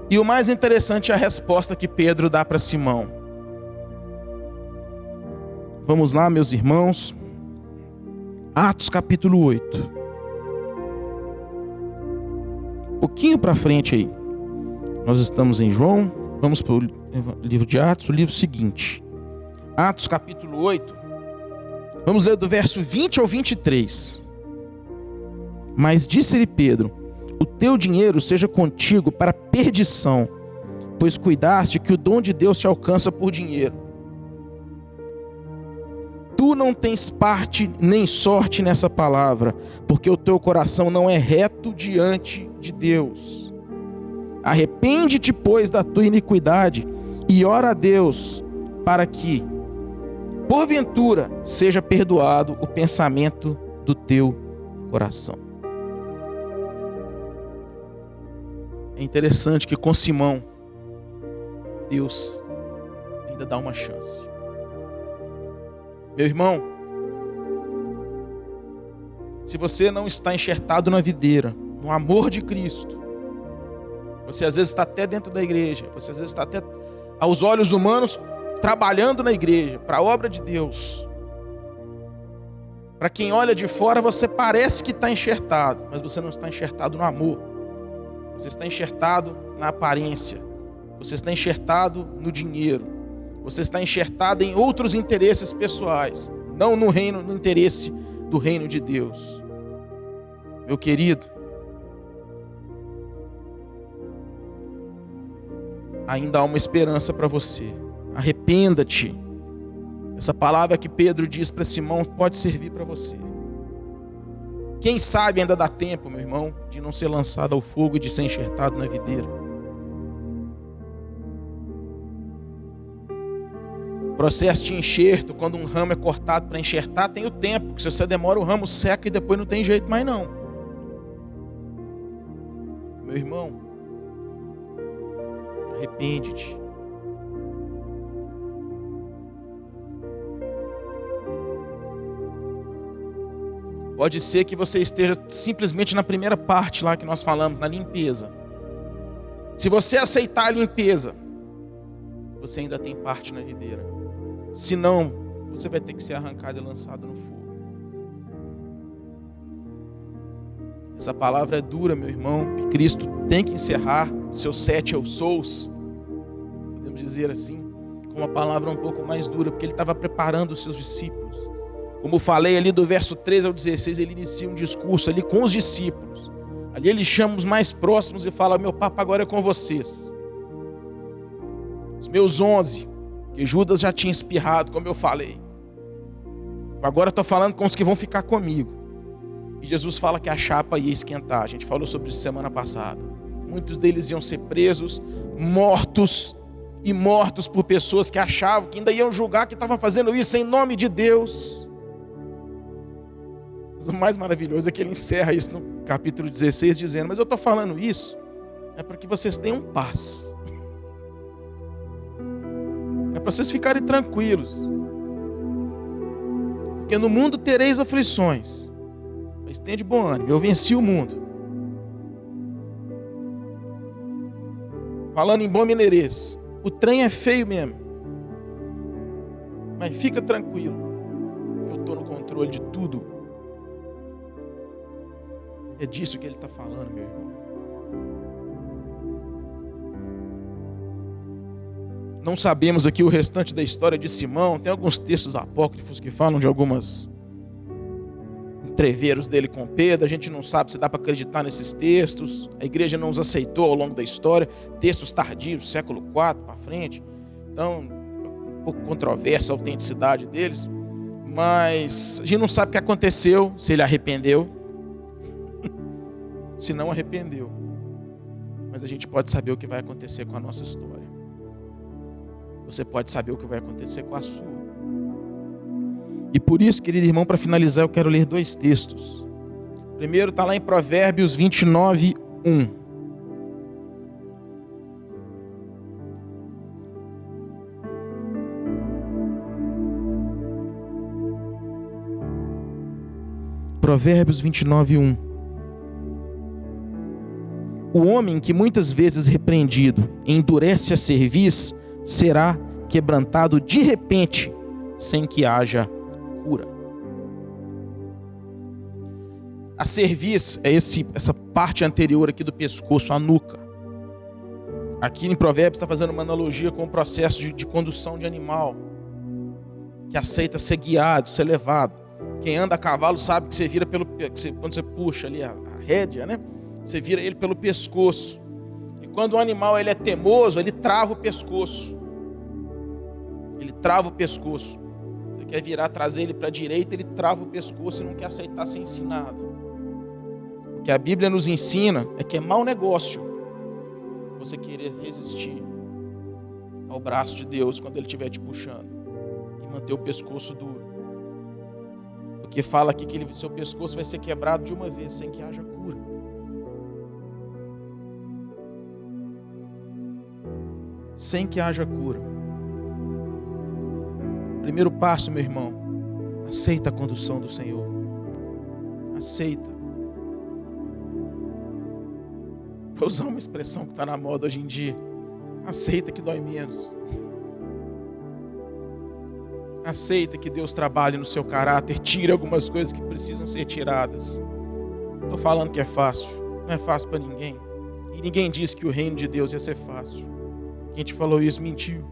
E o mais interessante é a resposta que Pedro dá para Simão. Vamos lá, meus irmãos. Atos capítulo 8. Um pouquinho para frente aí. Nós estamos em João. Vamos para o livro de Atos, o livro seguinte. Atos capítulo 8. Vamos ler do verso 20 ao 23. Mas disse-lhe Pedro: o teu dinheiro seja contigo para perdição, pois cuidaste que o dom de Deus te alcança por dinheiro. Tu não tens parte nem sorte nessa palavra, porque o teu coração não é reto diante de Deus. Arrepende-te, pois, da tua iniquidade e ora a Deus para que, porventura, seja perdoado o pensamento do teu coração. É interessante que com Simão, Deus ainda dá uma chance. Meu irmão, se você não está enxertado na videira, no amor de Cristo, você às vezes está até dentro da igreja, você às vezes está até aos olhos humanos trabalhando na igreja, para a obra de Deus. Para quem olha de fora, você parece que está enxertado, mas você não está enxertado no amor. Você está enxertado na aparência. Você está enxertado no dinheiro. Você está enxertado em outros interesses pessoais, não no interesse do reino de Deus. Meu querido, ainda há uma esperança para você. Arrependa-te. Essa palavra que Pedro diz para Simão pode servir para você. Quem sabe ainda dá tempo, meu irmão, de não ser lançado ao fogo e de ser enxertado na videira. O processo de enxerto, quando um ramo é cortado para enxertar, tem o tempo, porque se você demora, o ramo seca e depois não tem jeito mais não. Meu irmão, arrepende-te. Pode ser que você esteja simplesmente na primeira parte lá que nós falamos, na limpeza. Se você aceitar a limpeza, você ainda tem parte na videira. Se não, você vai ter que ser arrancado e lançado no fogo. Essa palavra é dura, meu irmão, e Cristo tem que encerrar os seus 7 eu sous, podemos dizer assim, com uma palavra um pouco mais dura, porque ele estava preparando os seus discípulos. Como falei ali do verso 13 ao 16, ele inicia um discurso ali com os discípulos. Ali ele chama os mais próximos e fala: meu papo agora é com vocês. Os meus 11, que Judas já tinha espirrado, como eu falei. Agora estou falando com os que vão ficar comigo. E Jesus fala que a chapa ia esquentar. A gente falou sobre isso semana passada. Muitos deles iam ser presos, mortos por pessoas que achavam que ainda iam julgar que estavam fazendo isso em nome de Deus. Mas o mais maravilhoso é que ele encerra isso no capítulo 16 dizendo: mas eu estou falando isso é para que vocês tenham paz. É para vocês ficarem tranquilos. Porque no mundo tereis aflições, mas tenha de bom ânimo, eu venci o mundo. Falando em bom mineirês, o trem é feio mesmo, mas fica tranquilo, eu estou no controle de tudo. É disso que ele está falando, meu irmão. Não sabemos aqui o restante da história de Simão. Tem alguns textos apócrifos que falam de algumas entreveros dele com Pedro. A gente não sabe se dá para acreditar nesses textos. A igreja não os aceitou ao longo da história. Textos tardios, século IV para frente. Então, um pouco controversa a autenticidade deles. Mas a gente não sabe o que aconteceu, se ele arrependeu. Se não arrependeu. Mas a gente pode saber o que vai acontecer com a nossa história. Você pode saber o que vai acontecer com a sua. E por isso, querido irmão, para finalizar, eu quero ler 2 textos. Primeiro está lá em Provérbios 29, 1. Provérbios 29, 1. O homem que muitas vezes repreendido endurece a cerviz será quebrantado de repente, sem que haja cura. A cerviz é essa parte anterior aqui do pescoço, a nuca. Aqui em Provérbios está fazendo uma analogia com o processo de condução de animal, que aceita ser guiado, ser levado. Quem anda a cavalo sabe que você vira quando você puxa ali a rédea, né? Você vira ele pelo pescoço. E quando o animal ele é teimoso, ele trava o pescoço. Ele trava o pescoço. Você quer virar, trazer ele para a direita, ele trava o pescoço e não quer aceitar ser ensinado. O que a Bíblia nos ensina é que é mau negócio você querer resistir ao braço de Deus quando Ele estiver te puxando e manter o pescoço duro. Porque fala aqui que seu pescoço vai ser quebrado de uma vez, sem que haja cura. Sem que haja cura. Primeiro passo, meu irmão, aceita a condução do Senhor. Aceita. Vou usar uma expressão que está na moda hoje em dia. Aceita que dói menos. Aceita que Deus trabalhe no seu caráter, tire algumas coisas que precisam ser tiradas. Estou falando que é fácil. Não é fácil para ninguém. E ninguém disse que o reino de Deus ia ser fácil. Quem te falou isso mentiu.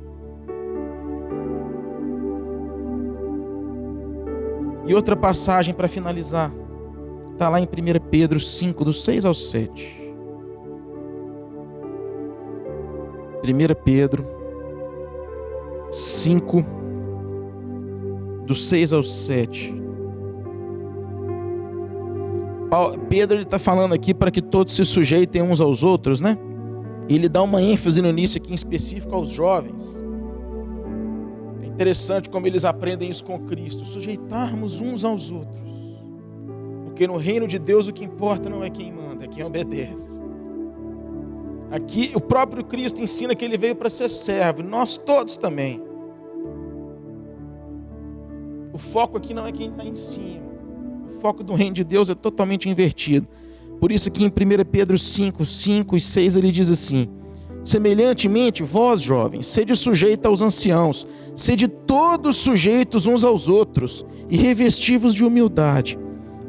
E outra passagem para finalizar. Está lá em 1 Pedro 5, do 6 ao 7. 1 Pedro 5, do 6 ao 7. Pedro está falando aqui para que todos se sujeitem uns aos outros, né? E ele dá uma ênfase no início aqui em específico aos jovens. É interessante como eles aprendem isso com Cristo. Sujeitarmos uns aos outros. Porque no reino de Deus o que importa não é quem manda, é quem obedece. Aqui o próprio Cristo ensina que ele veio para ser servo, nós todos também. O foco aqui não é quem está em cima. O foco do reino de Deus é totalmente invertido. Por isso que em 1 Pedro 5, 5 e 6 ele diz assim: semelhantemente, vós jovens, sede sujeitos aos anciãos, sede todos sujeitos uns aos outros e revestivos de humildade,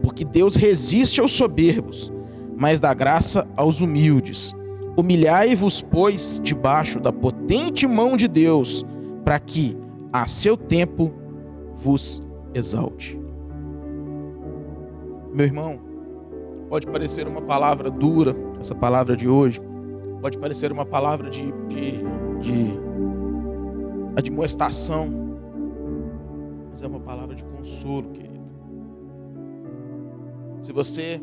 porque Deus resiste aos soberbos, mas dá graça aos humildes. Humilhai-vos, pois, debaixo da potente mão de Deus, para que, a seu tempo, vos exalte. Meu irmão, pode parecer uma palavra dura, essa palavra de hoje, pode parecer uma palavra de admoestação, mas é uma palavra de consolo, querido. Se você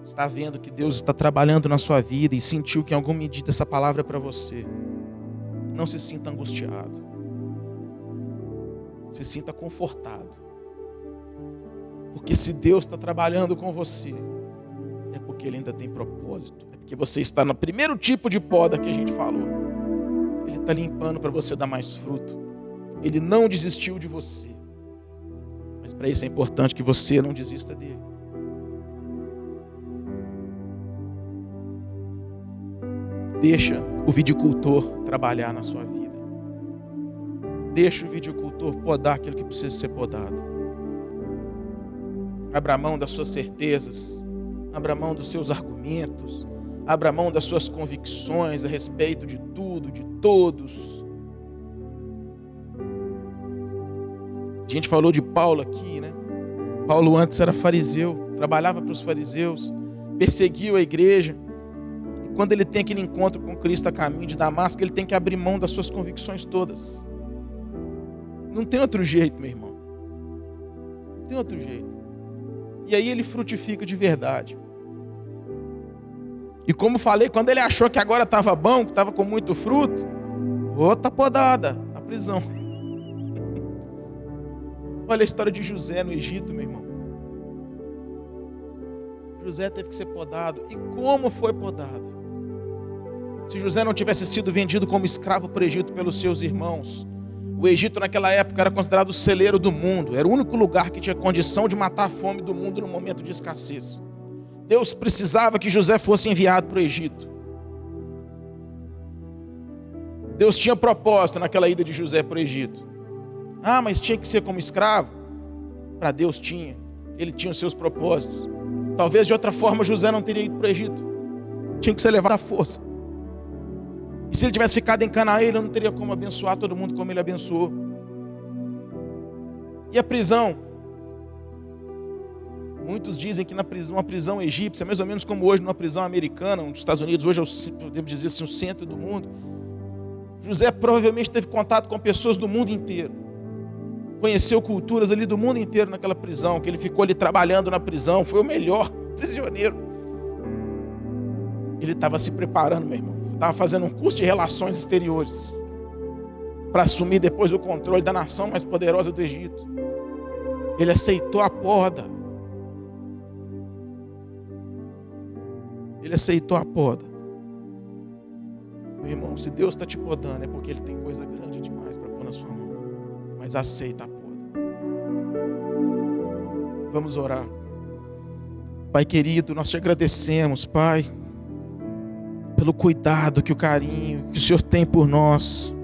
está vendo que Deus está trabalhando na sua vida e sentiu que em alguma medida essa palavra é para você, não se sinta angustiado. Se sinta confortado. Porque se Deus está trabalhando com você, é porque Ele ainda tem propósito. É porque você está no primeiro tipo de poda que a gente falou. Ele está limpando para você dar mais fruto. Ele não desistiu de você. Mas para isso é importante que você não desista dele. Deixa o viticultor trabalhar na sua vida. Deixa o viticultor podar aquilo que precisa ser podado. Abra mão das suas certezas. Abra mão dos seus argumentos. Abra mão das suas convicções a respeito de tudo, de todos. A gente falou de Paulo aqui, né? Paulo antes era fariseu, trabalhava para os fariseus, perseguiu a igreja. Quando ele tem aquele encontro com Cristo a caminho de Damasco, ele tem que abrir mão das suas convicções todas. Não tem outro jeito, meu irmão. Não tem outro jeito. E aí ele frutifica de verdade. E como falei, quando ele achou que agora estava bom, que estava com muito fruto, outra podada, a prisão. Olha a história de José no Egito, meu irmão. José teve que ser podado. E como foi podado? Se José não tivesse sido vendido como escravo para o Egito pelos seus irmãos, o Egito naquela época era considerado o celeiro do mundo, era o único lugar que tinha condição de matar a fome do mundo no momento de escassez. Deus precisava que José fosse enviado para o Egito. Deus tinha propósito naquela ida de José para o Egito. Ah, mas tinha que ser como escravo? Para Deus tinha, ele tinha os seus propósitos. Talvez de outra forma José não teria ido para o Egito. Tinha que ser levado à força. E se ele tivesse ficado em Canaã, ele não teria como abençoar todo mundo como ele abençoou. E a prisão? Muitos dizem que numa prisão egípcia, mais ou menos como hoje numa prisão americana, nos Estados Unidos, hoje podemos dizer assim, o centro do mundo, José provavelmente teve contato com pessoas do mundo inteiro. Conheceu culturas ali do mundo inteiro naquela prisão, que ele ficou ali trabalhando na prisão, foi o melhor prisioneiro. Ele estava se preparando, meu irmão, estava fazendo um curso de relações exteriores, para assumir depois o controle da nação mais poderosa do Egito. Ele aceitou a poda. Ele aceitou a poda. Meu irmão, se Deus está te podando, é porque Ele tem coisa grande demais para pôr na sua mão. Mas aceita a poda. Vamos orar. Pai querido, nós te agradecemos, Pai, pelo cuidado, que o carinho que o Senhor tem por nós.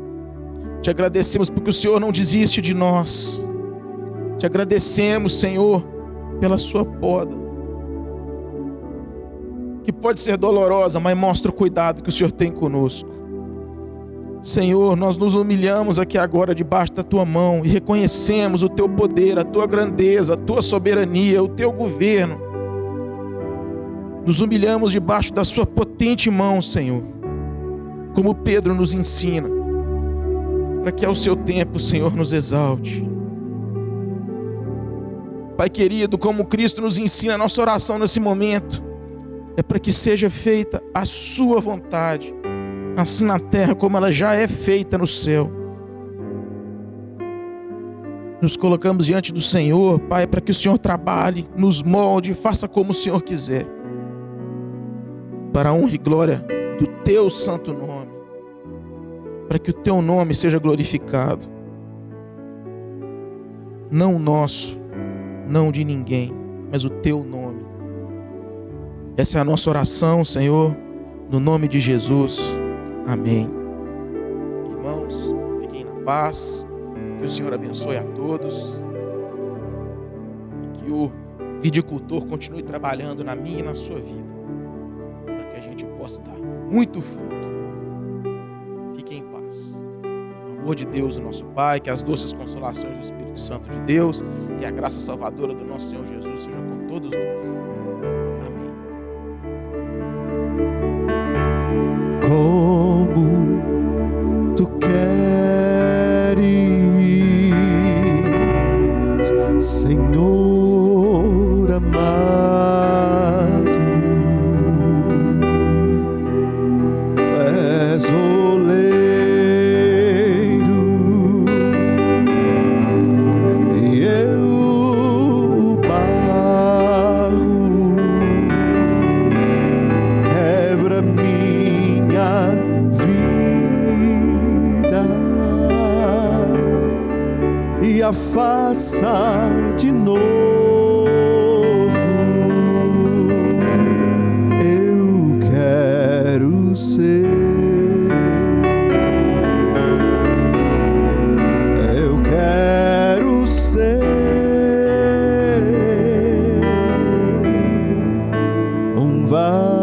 Te agradecemos porque o Senhor não desiste de nós. Te agradecemos, Senhor, pela sua poda, que pode ser dolorosa, mas mostra o cuidado que o Senhor tem conosco. Senhor, nós nos humilhamos aqui agora debaixo da tua mão e reconhecemos o teu poder, a tua grandeza, a tua soberania, o teu governo. Nos humilhamos debaixo da sua potente mão, Senhor, como Pedro nos ensina, para que ao seu tempo o Senhor nos exalte. Pai querido, como Cristo nos ensina, a nossa oração nesse momento é para que seja feita a sua vontade, assim na terra como ela já é feita no céu. Nos colocamos diante do Senhor, Pai, para que o Senhor trabalhe, nos molde, faça como o Senhor quiser, para a honra e glória do teu santo nome, para que o teu nome seja glorificado, não o nosso, não de ninguém, mas o teu nome. Essa é a nossa oração, Senhor, no nome de Jesus. Amém. Irmãos, fiquem na paz, que o Senhor abençoe a todos e que o Vidicultor continue trabalhando na minha e na sua vida, para que a gente possa dar muito fruto. Fiquem em paz. O amor de Deus, o nosso Pai, que as doces consolações do Espírito Santo de Deus e a graça salvadora do nosso Senhor Jesus seja com todos nós. Amém. Como tu queres, Senhor amado, és oleiro e eu o barro, quebra minha vida e a faça de novo. Eu quero ser, eu quero ser um vaso